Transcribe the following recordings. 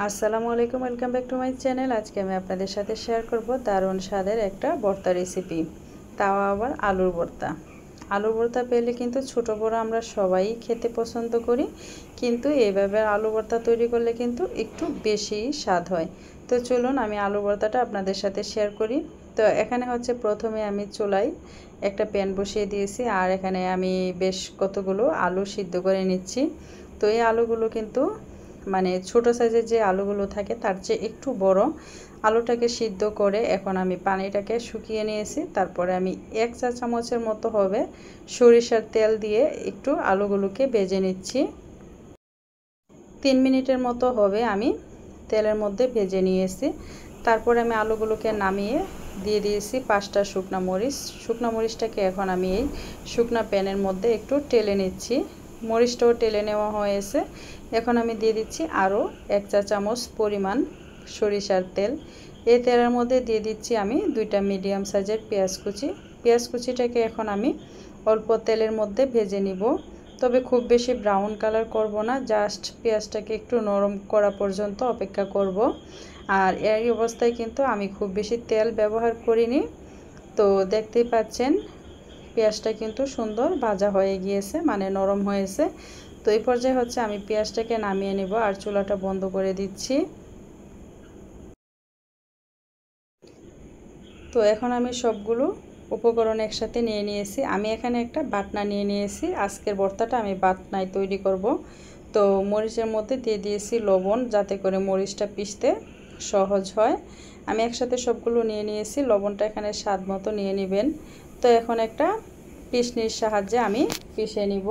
আসসালামু আলাইকুম, welcome back to my channel. আজকে আমি আপনাদের সাথে শেয়ার করব দারুণ স্বাদের একটা ভর্তা রেসিপি, তাও আবার আলুর ভর্তা। আলুর ভর্তা পেলে কিন্তু ছোট বড় আমরা সবাই খেতে পছন্দ করি, কিন্তু এইভাবে আলু ভর্তা তৈরি করলে কিন্তু একটু বেশি স্বাদ হয়। তো চলুন আমি আলু ভর্তাটা আপনাদের সাথে শেয়ার করি। তো এখানে হচ্ছে প্রথমে আমি চুলায় একটা প্যান বসিয়ে দিয়েছি, আর এখানে আমি বেশ কতগুলো আলু সিদ্ধ করে নিচ্ছি। তো এই আলুগুলো কিন্তু মানে ছোট সাইজের যে আলুগুলো থাকে তার চেয়ে একটু বড়। আলুটাকে সিদ্ধ করে এখন আমি পানিটাকে শুকিয়ে নিয়েছি। তারপরে আমি 1 চা চামচের মতো হবে সরিষার তেল দিয়ে একটু আলুগুলোকে ভেজে নিচ্ছি। 3 মিনিটের মতো হবে আমি তেলের মধ্যে ভেজে নিয়েছি। তারপরে আমি আলুগুলোকে নামিয়ে দিয়ে দিয়েছি 5টা শুকনো মরিচ। শুকনো মরিচটাকে এখন আমি এই শুকনো প্যানের মধ্যে একটু টেলে নিচ্ছি। মরিচটাও টেলে নেওয়া হয়েছে। এখন আমি দিয়ে দিচ্ছি আরও 1 চা চামচ পরিমাণ সরিষার তেল। এই তেলের মধ্যে দিয়ে দিচ্ছি আমি 2টা মিডিয়াম সাইজের পেঁয়াজ কুচি। পেঁয়াজ কুচিটাকে এখন আমি অল্প তেলের মধ্যে ভেজে নিব, তবে খুব বেশি ব্রাউন কালার করব না, জাস্ট পেঁয়াজটাকে একটু নরম করা পর্যন্ত অপেক্ষা করব। আর এই অবস্থায় কিন্তু আমি খুব বেশি তেল ব্যবহার করিনি। তো দেখতেই পাচ্ছেন পেঁয়াজটা কিন্তু সুন্দর ভাজা হয়ে গিয়েছে, মানে নরম হয়েছে। তো এই পর্যায়ে হচ্ছে আমি পেঁয়াজটাকে নামিয়ে নেব আর চুলাটা বন্ধ করে দিচ্ছি। তো এখন আমি সবগুলো উপকরণ একসাথে নিয়ে নিয়েছি। আমি এখানে একটা বাটনা নিয়ে নিয়েছি। আজকের ভর্তাটা আমি বাটনায় তৈরি করব। তো মরিচের মধ্যে দিয়ে দিয়েছি লবণ, যাতে করে মরিচটা পিষতে সহজ হয়। আমি একসাথে সবগুলো নিয়ে নিয়েছি। লবণটা এখানে স্বাদ মতো নিয়ে নেবেন। তো এখন একটা পিষনির সাহায্যে আমি পিষে নিব।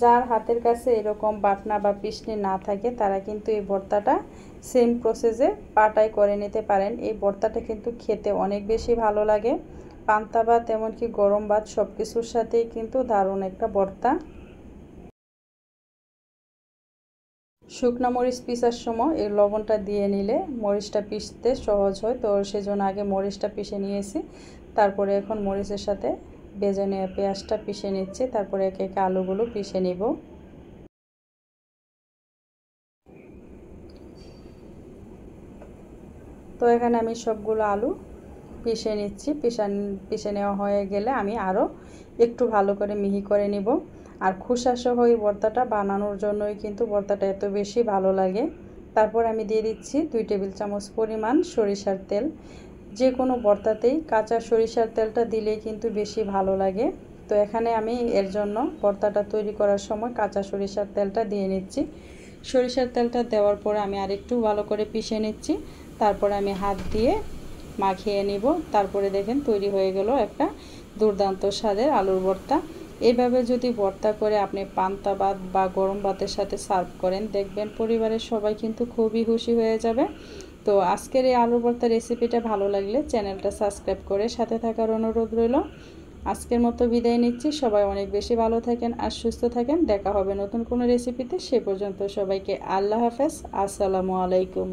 যার হাতের কাছে এরকম বাটনা বা পিষনি না থাকে তারা কিন্তু এই ভর্তাটা সেম প্রসেসে পাটায় করে নিতে পারেন। এই ভর্তাটা কিন্তু খেতে অনেক বেশি ভালো লাগে। পান্তা ভাত এমনকি গরম ভাত সব কিছুর সাথেই কিন্তু দারুণ একটা ভর্তা। শুকনো মরিচ পিষার সময় এই লবণটা দিয়ে নিলে মরিচটা পিষতে সহজ হয়, তো সেজন্য আগে মরিচটা পিষে নিয়েছি। তারপরে এখন মরিচের সাথে ভেজে নেওয়া পেঁয়াজটা পিষে নিচ্ছি। তারপরে একে একে আলুগুলো পিষে নিব। তো এখানে আমি সবগুলো আলু পিষে নিচ্ছি। পিষে নেওয়া হয়ে গেলে আমি আরও একটু ভালো করে মিহি করে নিব। আর খোসাসহ এই ভর্তাটা বানানোর জন্যই কিন্তু ভর্তাটা এত বেশি ভালো লাগে। তারপর আমি দিয়ে দিচ্ছি 2 টেবিল চামচ পরিমাণ সরিষার তেল। যে কোনো ভর্তাতেই কাঁচা সরিষার তেলটা দিলেই কিন্তু বেশি ভালো লাগে। তো এখানে আমি এর জন্য ভর্তাটা তৈরি করার সময় কাঁচা সরিষার তেলটা দিয়ে নিচ্ছি। সরিষার তেলটা দেওয়ার পরে আমি আরেকটু ভালো করে পিষে নিচ্ছি। তারপরে আমি হাত দিয়ে মাখিয়ে নিব। তারপরে দেখেন তৈরি হয়ে গেল একটা দুর্দান্ত স্বাদের আলুর ভর্তা। এইভাবে যদি ভর্তা করে আপনি পান্তা ভাত বা গরম ভাতের সাথে সার্ভ করেন, দেখবেন পরিবারের সবাই কিন্তু খুবই খুশি হয়ে যাবে। তো আজকের এই আলুর ভর্তা রেসিপিটা ভালো লাগলে চ্যানেলটা সাবস্ক্রাইব করে সাথে থাকার অনুরোধ রইল। আজকের মতো বিদায় নিচ্ছি। সবাই অনেক বেশি ভালো থাকেন আর সুস্থ থাকেন। দেখা হবে নতুন কোনো রেসিপিতে। সে পর্যন্ত সবাইকে আল্লাহ হাফেজ। আসসালামু আলাইকুম।